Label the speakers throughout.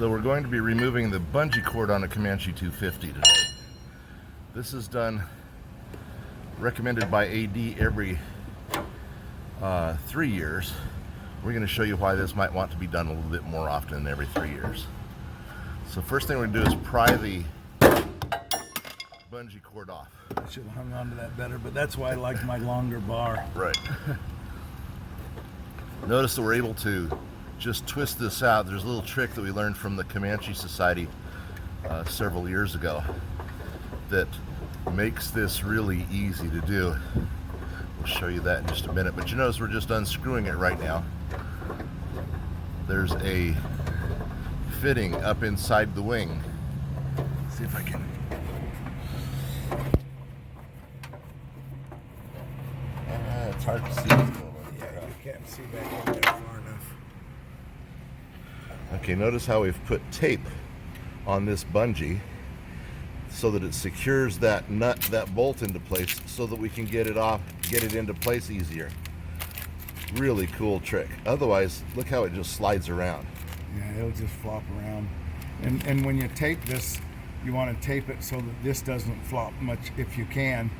Speaker 1: So we're going to be removing the bungee cord on a Comanche 250 today. This is done, recommended by AD every 3 years. We're going to show you why this might want to be done a little bit more often than every 3 years. So first thing we're going to do is pry the bungee cord off.
Speaker 2: I should have hung on to that better, but that's why I like my longer bar.
Speaker 1: Right. Notice that we're able to just twist this out. There's a little trick that we learned from the Comanche Society several years ago that makes this really easy to do. We'll show you that in just a minute, but you notice we're just unscrewing it right now. There's a fitting up inside the wing. Let's see if I can. It's hard to see what's going on.
Speaker 2: Yeah, you can't see back in there far enough.
Speaker 1: Okay, notice how we've put tape on this bungee so that it secures that nut, that bolt into place so that we can get it off, get it into place easier. Really cool trick. Otherwise, look how it just slides around.
Speaker 2: Yeah, it'll just flop around. And when you tape this, you want to tape it so that this doesn't flop much if you can.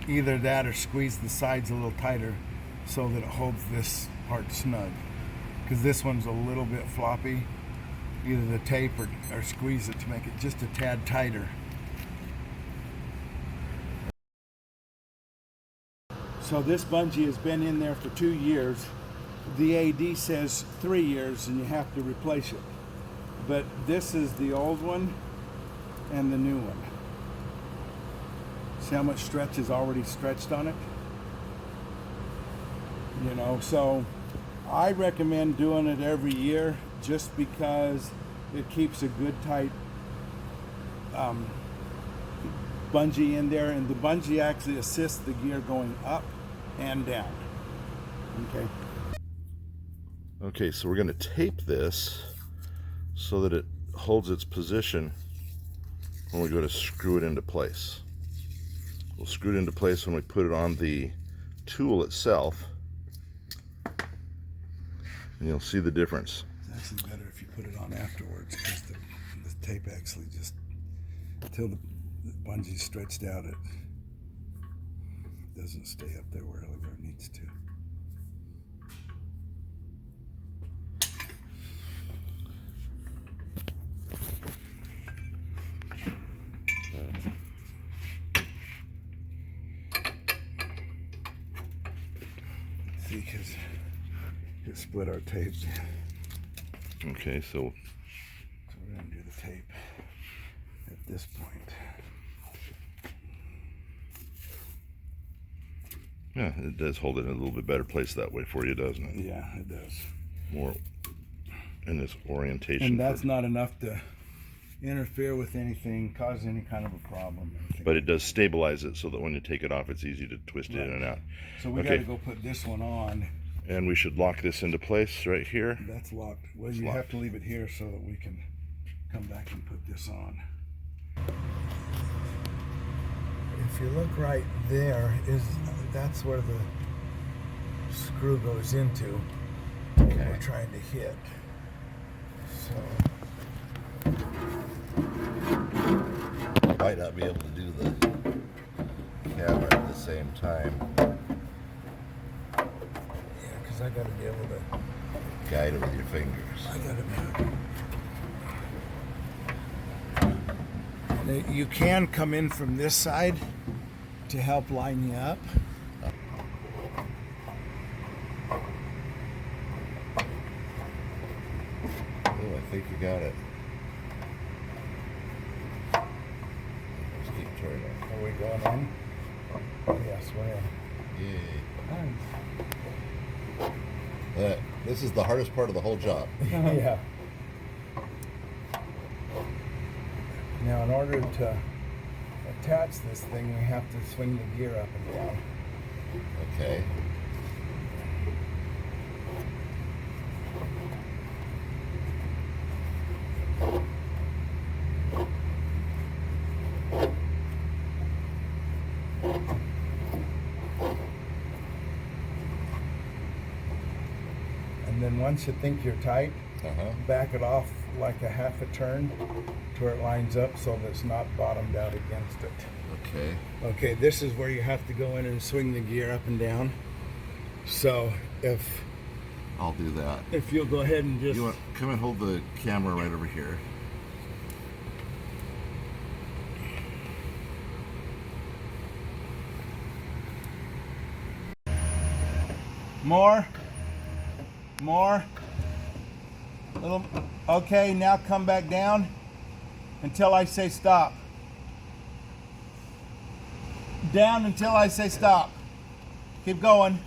Speaker 2: Either that or squeeze the sides a little tighter so that it holds this part snug. Because this one's a little bit floppy. Either the tape or squeeze it to make it just a tad tighter. So this bungee has been in there for 2 years. The AD says 3 years and you have to replace it. But this is the old one and the new one. See how much stretch is already stretched on it? You know, so I recommend doing it every year just because it keeps a good tight bungee in there, and the bungee actually assists the gear going up and down. Okay.
Speaker 1: Okay, so we're going to tape this so that it holds its position when we go to screw it into place. We'll screw it into place when we put it on the tool itself, and you'll see the difference.
Speaker 2: It's actually better if you put it on afterwards because the tape actually just, until the bungee's stretched out, it doesn't stay up there where it needs to. See, because it split our tape.
Speaker 1: Okay, so
Speaker 2: We're going to do the tape at this point.
Speaker 1: yeah, it does hold it in a little bit better place that way for you, doesn't it?
Speaker 2: Yeah, it does.
Speaker 1: More in this orientation.
Speaker 2: And that's not enough to interfere with anything, cause any kind of a problem.
Speaker 1: But it does stabilize it so that when you take it off, it's easy to twist it in and out.
Speaker 2: So we
Speaker 1: Okay.
Speaker 2: got to go put this one on.
Speaker 1: And we should lock this into place right here.
Speaker 2: That's locked. Well, you have to leave it here so that we can come back and put this on. If you look right there, that's where the screw goes into. Okay. We're trying to hit. So
Speaker 1: Might not be able to do the camera at the same time.
Speaker 2: yeah, because I got to be able to.
Speaker 1: Guide it with your fingers.
Speaker 2: I got to. You can come in from this side to help line you up.
Speaker 1: Oh, I think you got it. Just keep turning.
Speaker 2: Are we going in? Yes, we're in.
Speaker 1: Yay. This is the hardest part of the whole job.
Speaker 2: Yeah. Now, in order to attach this thing, we have to swing the gear up and down.
Speaker 1: Okay.
Speaker 2: And then once you think you're tight, back it off like a half a turn to where it lines up so that it's not bottomed out against it.
Speaker 1: Okay.
Speaker 2: Okay, this is where you have to go in and swing the gear up and down. So
Speaker 1: I'll do that.
Speaker 2: if you'll go ahead and just
Speaker 1: You want come and hold the camera right over here.
Speaker 2: more, little. Okay, now come back down until I say stop. Down until I say stop. Keep going.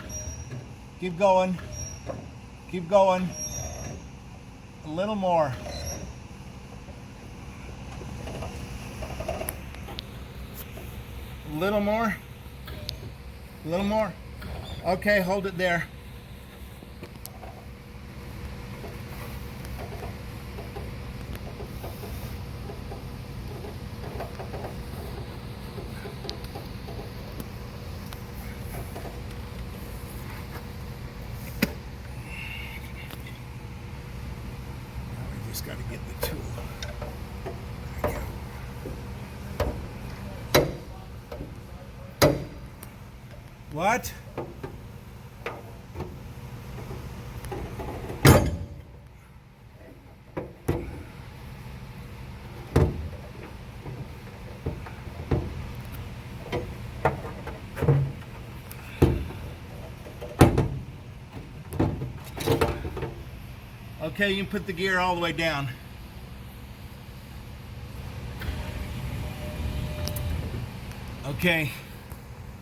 Speaker 2: Keep going. Keep going. A little more. A little more. A little more. Okay, hold it there. Just got to get the tool. What? Okay, you can put the gear all the way down. Okay.